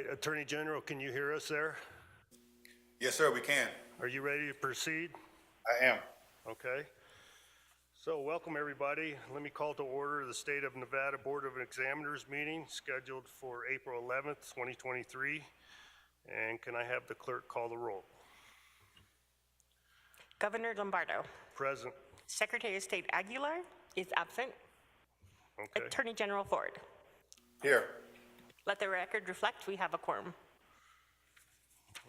right, Attorney General, can you hear us there? Yes, sir, we can. Are you ready to proceed? I am. Okay. So welcome, everybody. Let me call to order the State of Nevada Board of Examiners meeting scheduled for April 11th, 2023. And can I have the clerk call the roll? Governor Lombardo. Present. Secretary of State Aguilar is absent. Okay. Attorney General Ford. Here. Let the record reflect we have a quorum.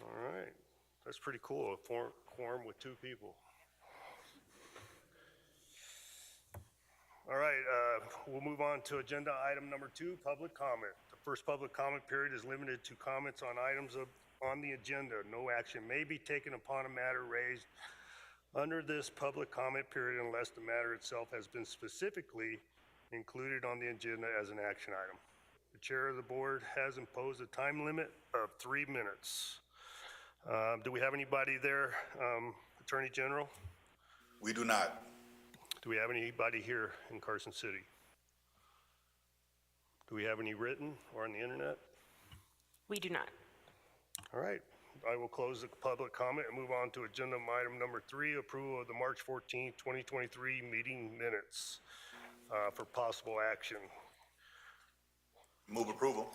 All right. That's pretty cool, a quorum with 2 people. All right, we'll move on to agenda item number 2, public comment. The first public comment period is limited to comments on items on the agenda. No action may be taken upon a matter raised under this public comment period unless the matter itself has been specifically included on the agenda as an action item. The chair of the board has imposed a time limit of 3 minutes. Do we have anybody there, Attorney General? We do not. Do we have anybody here in Carson City? Do we have any written or on the internet? We do not. All right, I will close the public comment and move on to agenda item number 3, approval of the March 14, 2023 meeting minutes for possible action. Move approval.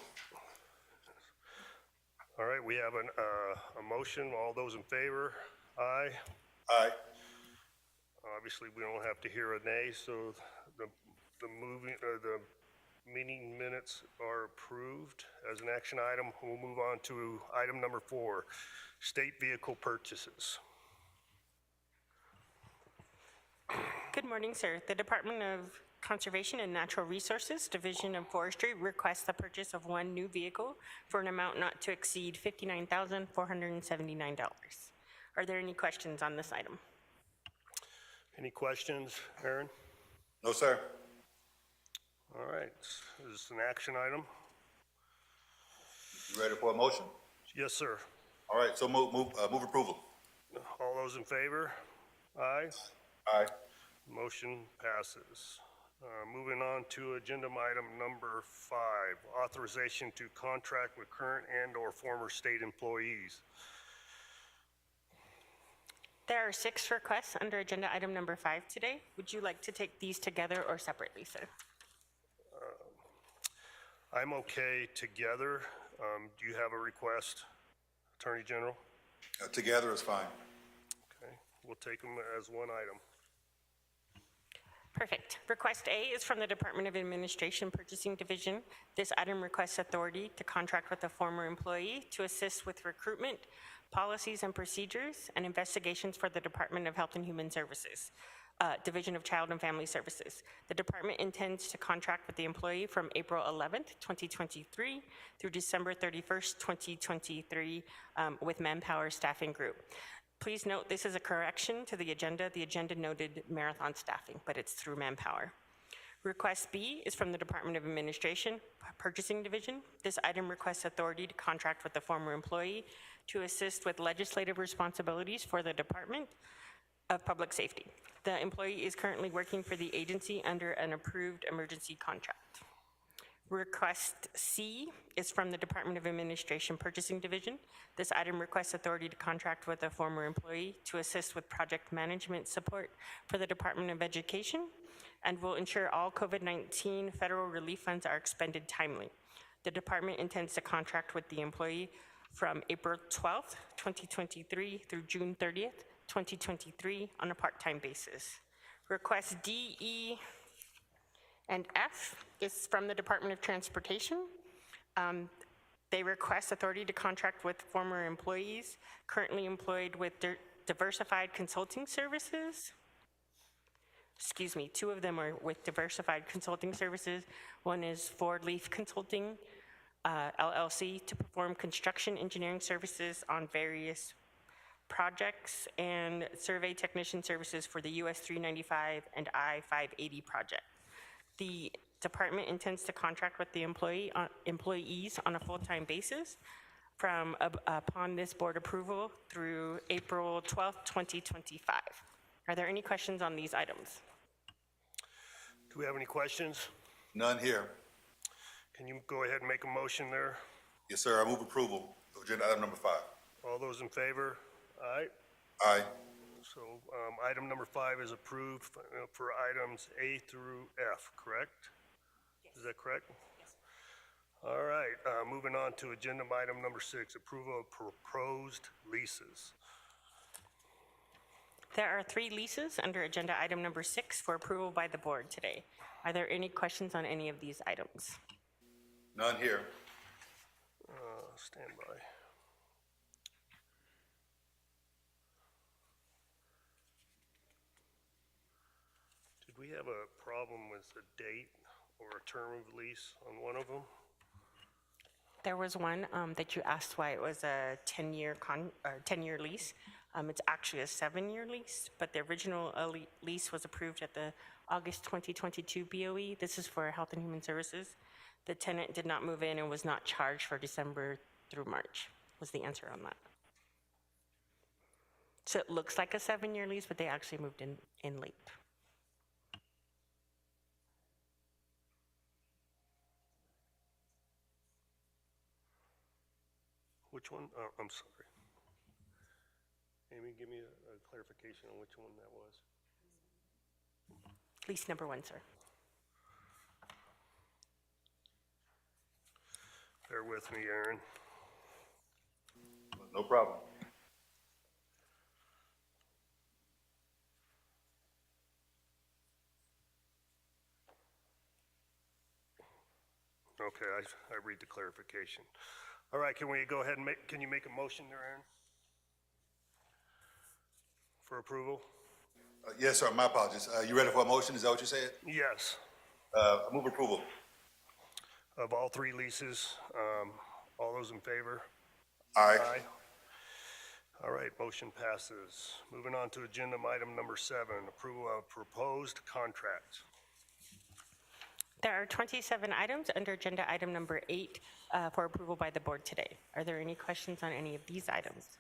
All right, we have a motion. All those in favor? Aye. Aye. Obviously, we don't have to hear a nay, so the meeting minutes are approved as an action item. We'll move on to item number 4, state vehicle purchases. Good morning, sir. The Department of Conservation and Natural Resources, Division of Forestry requests the purchase of 1 new vehicle for an amount not to exceed $59,479. Are there any questions on this item? Any questions, Aaron? No, sir. All right, is this an action item? You ready for a motion? Yes, sir. All right, so move approval. All those in favor? Aye. Aye. Motion passes. Moving on to agenda item number 5, authorization to contract with current and/or former state employees. There are 6 requests under agenda item number 5 today. Would you like to take these together or separately, sir? I'm okay together. Do you have a request, Attorney General? Together is fine. Okay, we'll take them as one item. Perfect. Request A is from the Department of Administration Purchasing Division. This item requests authority to contract with a former employee to assist with recruitment, policies and procedures, and investigations for the Department of Health and Human Services, Division of Child and Family Services. The department intends to contract with the employee from April 11th, 2023 through December 31st, 2023 with Manpower Staffing Group. Please note this is a correction to the agenda. The agenda noted marathon staffing, but it's through Manpower. Request B is from the Department of Administration Purchasing Division. This item requests authority to contract with the former employee to assist with legislative responsibilities for the Department of Public Safety. The employee is currently working for the agency under an approved emergency contract. Request C is from the Department of Administration Purchasing Division. This item requests authority to contract with a former employee to assist with project management support for the Department of Education and will ensure all COVID-19 federal relief funds are expended timely. The department intends to contract with the employee from April 12th, 2023 through June 30th, 2023 on a part-time basis. Request D, E, and F is from the Department of Transportation. They request authority to contract with former employees currently employed with Diversified Consulting Services. Excuse me, 2 of them are with Diversified Consulting Services. One is Ford Leaf Consulting, LLC, to perform construction engineering services on various projects and survey technician services for the US 395 and I-580 project. The department intends to contract with the employees on a full-time basis from upon this board approval through April 12th, 2025. Are there any questions on these items? Do we have any questions? None here. Can you go ahead and make a motion there? Yes, sir. I move approval of agenda item number 5. All those in favor? Aye. Aye. So item number 5 is approved for items A through F, correct? Is that correct? Yes. All right, moving on to agenda item number 6, approval of proposed leases. There are 3 leases under agenda item number 6 for approval by the board today. Are there any questions on any of these items? None here. Stand by. Did we have a problem with a date or a term of lease on one of them? There was one that you asked why it was a 10-year lease. It's actually a 7-year lease, but the original lease was approved at the August 2022 BOE. This is for Health and Human Services. The tenant did not move in and was not charged for December through March, was the answer on that. So it looks like a 7-year lease, but they actually moved in late. Which one? Oh, I'm sorry. Amy, give me a clarification on which one that was. Lease number 1, sir. Bear with me, Aaron. No problem. Okay, I read the clarification. All right, can we go ahead and can you make a motion there, Aaron? For approval? Yes, sir. My apologies. You ready for a motion? Is that what you said? Yes. I move approval. Of all 3 leases, all those in favor? Aye. Aye. All right, motion passes. Moving on to agenda item number 7, approval of proposed contracts. There are 27 items under agenda item number 8 for approval by the board today. Are there any questions on any of these items?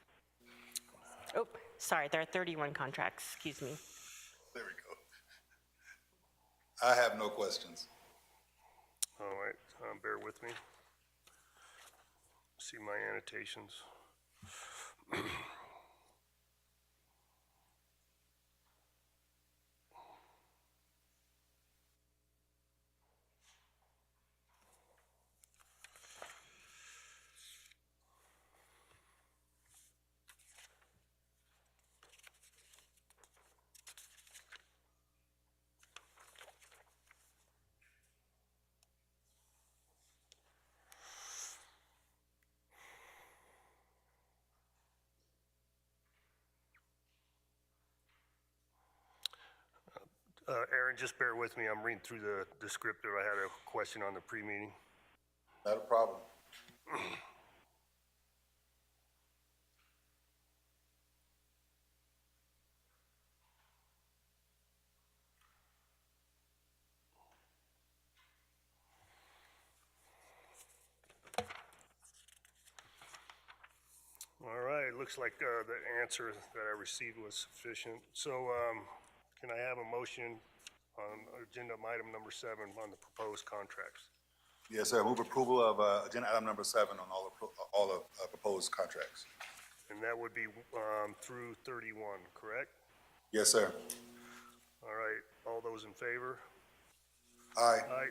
Oh, sorry, there are 31 contracts, excuse me. There we go. I have no questions. All right, bear with me. See my annotations. Aaron, just bear with me. I'm reading through the descriptive. I had a question on the pre-meeting. Not a problem. All right, looks like the answer that I received was sufficient. So can I have a motion on agenda item number 7 on the proposed contracts? Yes, sir. I move approval of agenda item number 7 on all the proposed contracts. And that would be through 31, correct? Yes, sir. All right, all those in favor? Aye. Aye.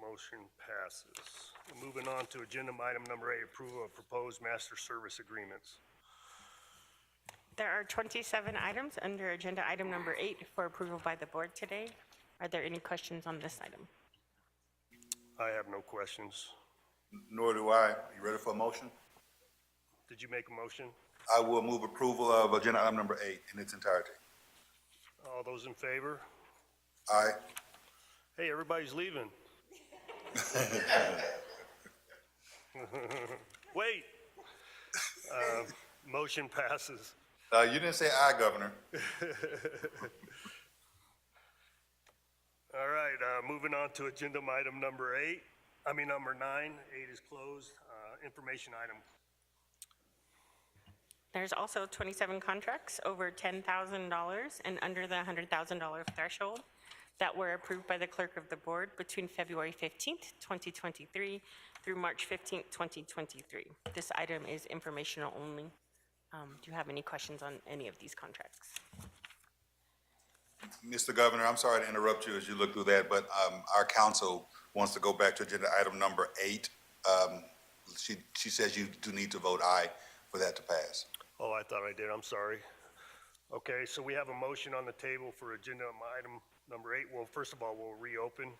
Motion passes. Moving on to agenda item number 8, approval of proposed master service agreements. There are 27 items under agenda item number 8 for approval by the board today. Are there any questions on this item? I have no questions. Nor do I. You ready for a motion? Did you make a motion? I will move approval of agenda item number 8 in its entirety. All those in favor? Aye. Hey, everybody's leaving. Wait. Motion passes. You didn't say aye, Governor. All right, moving on to agenda item number 9. 8 is closed. Information item. There's also 27 contracts over $10,000 and under the $100,000 threshold. that were approved by the clerk of the board between February 15th, 2023 through March 15th, 2023. This item is informational only. Do you have any questions on any of these contracts? Mr. Governor, I'm sorry to interrupt you as you look through that, but our council wants to go back to agenda item number 8. She says you do need to vote aye for that to pass. Oh, I thought I did, I'm sorry. Okay, so we have a motion on the table for agenda item number 8. Well, first of all, we'll reopen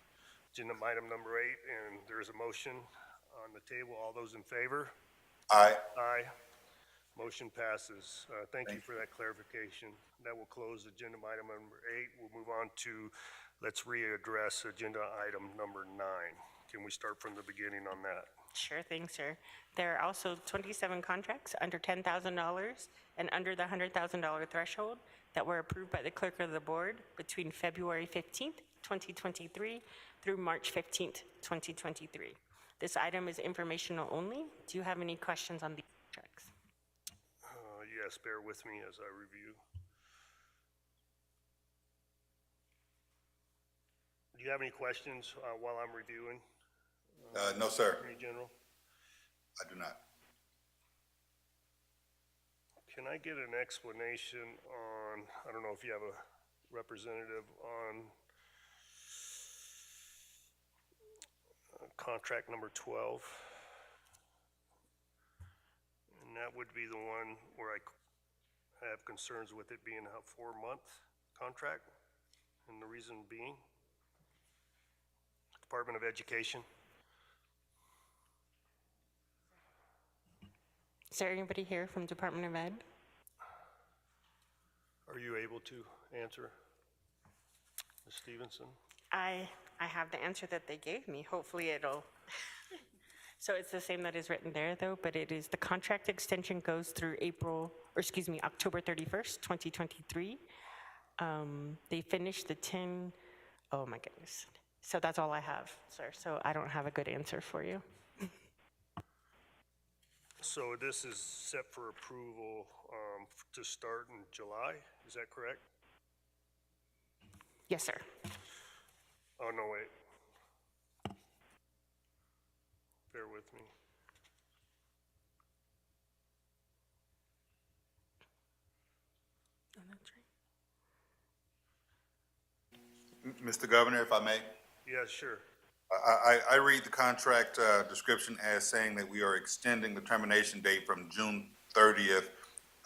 agenda item number 8, and there's a motion on the table. All those in favor? Aye. Aye. Motion passes. Thank you for that clarification. That will close agenda item number 8. We'll move on to, let's readdress agenda item number 9. Can we start from the beginning on that? Sure thing, sir. There are also 27 contracts under $10,000 and under the $100,000 threshold that were approved by the clerk of the board between February 15th, 2023 through March 15th, 2023. This item is informational only. Do you have any questions on these contracts? Yes, bear with me as I review. Do you have any questions while I'm reviewing? No, sir, Attorney General? I do not. Can I get an explanation on, I don't know if you have a representative on contract number 12? And that would be the one where I have concerns with it being a 4-month contract, and the reason being? Department of Education. Is there anybody here from Department of Ed? Are you able to answer, Ms. Stevenson? I have the answer that they gave me. Hopefully it'll. So it's the same that is written there, though, but it is the contract extension goes through October 31st, 2023. They finished the 10, oh my goodness. So that's all I have, sir. So I don't have a good answer for you. So this is set for approval to start in July, is that correct? Yes, sir. Oh, no, wait. Bear with me. Oh, that's right. Mr. Governor, if I may, Yeah, sure. I read the contract description as saying that we are extending the termination date from June 30th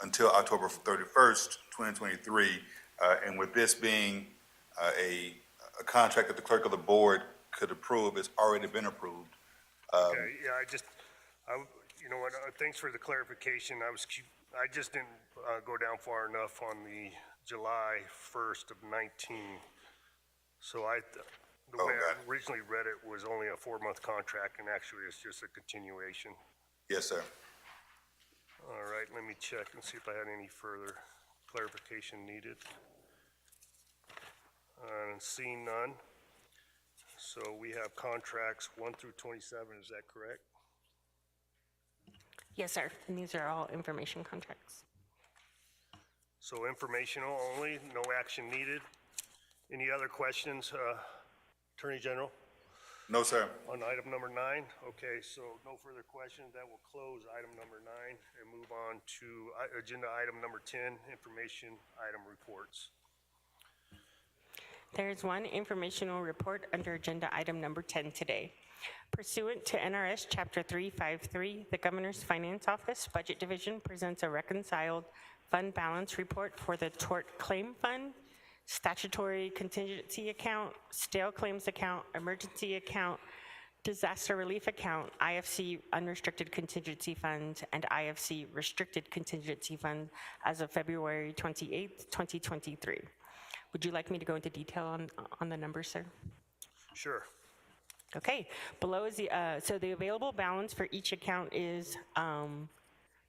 until October 31st, 2023. And with this being a contract that the clerk of the board could approve, it's already been approved. Okay, yeah, you know what, thanks for the clarification. I just didn't go down far enough on the July 1st of 19. So the way I originally read it was only a 4-month contract, and actually it's just a continuation. Yes, sir. All right, let me check and see if I had any further clarification needed. Seeing none. So we have contracts 1 through 27, is that correct? Yes, sir. And these are all information contracts. So informational only, no action needed. Any other questions, Attorney General? No, sir. On item number 9? Okay, so no further questions. That will close item number 9 and move on to agenda item number 10, information item reports. There is one informational report under agenda item number 10 today. Pursuant to NRS Chapter 353, the Governor's Finance Office Budget Division presents a reconciled fund balance report for the Tort Claim Fund, Statutory Contingency Account, Stale Claims Account, Emergency Account, Disaster Relief Account, IFC Unrestricted Contingency Fund, and IFC Restricted Contingency Fund as of February 28th, 2023. Would you like me to go into detail on the numbers, sir? Sure. Okay, below is so the available balance for each account is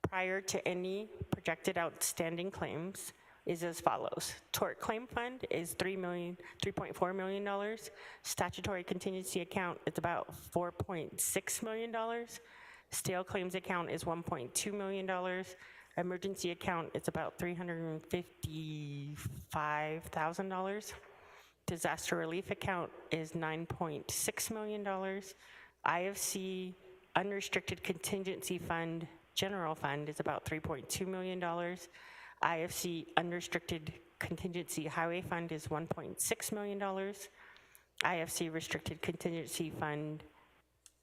prior to any projected outstanding claims is as follows. Tort Claim Fund is $3.4 million. Statutory Contingency Account is about $4.6 million. Stale Claims Account is $1.2 million. Emergency Account is about $355,000. disaster relief account is $9.6 million. IFC unrestricted contingency fund, general fund is about $3.2 million. IFC unrestricted contingency highway fund is $1.6 million. IFC restricted contingency fund,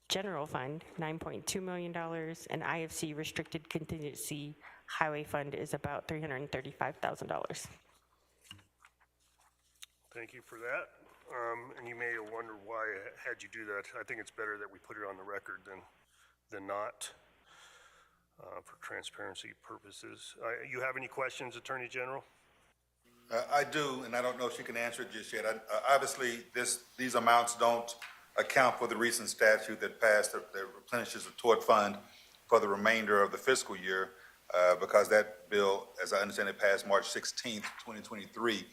general fund, $9.2 million, and IFC restricted contingency highway fund is about $335,000. Thank you for that. And you may have wondered why I had you do that. I think it's better that we put it on the record than not, for transparency purposes. You have any questions, Attorney General? I do, and I don't know if you can answer it just yet. Obviously, these amounts don't account for the recent statute that passed that replenishes the tort fund for the remainder of the fiscal year, because that bill, as I understand it, passed March 16th, 2023.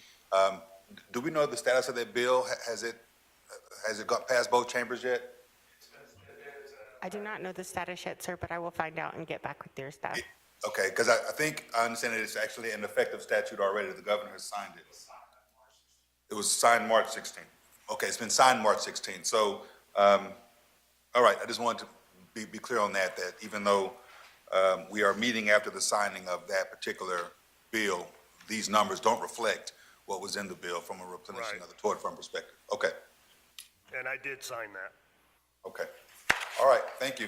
Do we know the status of that bill? Has it got past both chambers yet? I do not know the status yet, sir, but I will find out and get back with your staff. Okay, because I think I understand that it's actually an effective statute already. The governor has signed it. It was signed March 16th. Okay, it's been signed March 16th. So, all right, I just wanted to be clear on that even though we are meeting after the signing of that particular bill, these numbers don't reflect what was in the bill from a replenishing of the tort fund perspective. Okay, And I did sign that. okay. All right, thank you.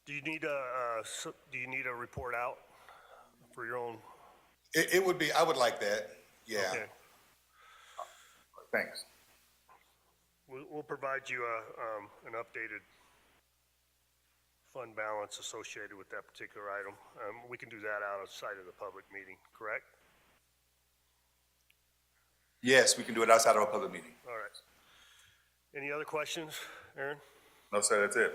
Do you need a report out for your own? It would be, I would like that, yeah. Okay. Thanks. We'll provide you an updated fund balance associated with that particular item. We can do that outside of the public meeting, correct? Yes, we can do it outside of a public meeting. All right. Any other questions, Aaron? No, sir, that's it.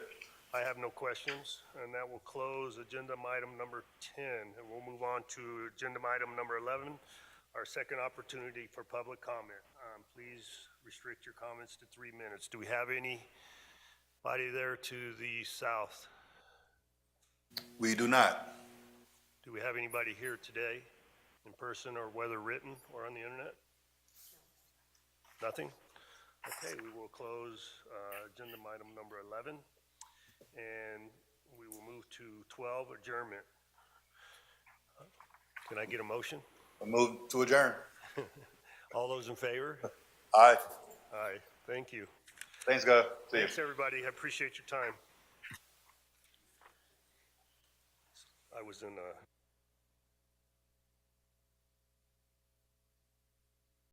I have no questions, and that will close agenda item number 10. And we'll move on to agenda item number 11, our second opportunity for public comment. Please restrict your comments to 3 minutes. Do we have anybody there to the south? We do not. Do we have anybody here today in person or whether written or on the internet? Nothing? Okay, we will close agenda item number 11, and we will move to 12, adjournment. Can I get a motion? A move to adjourn. All those in favor? Aye. Aye, thank you. Thanks, Gov. See you. Thanks, everybody. I appreciate your time. I was in a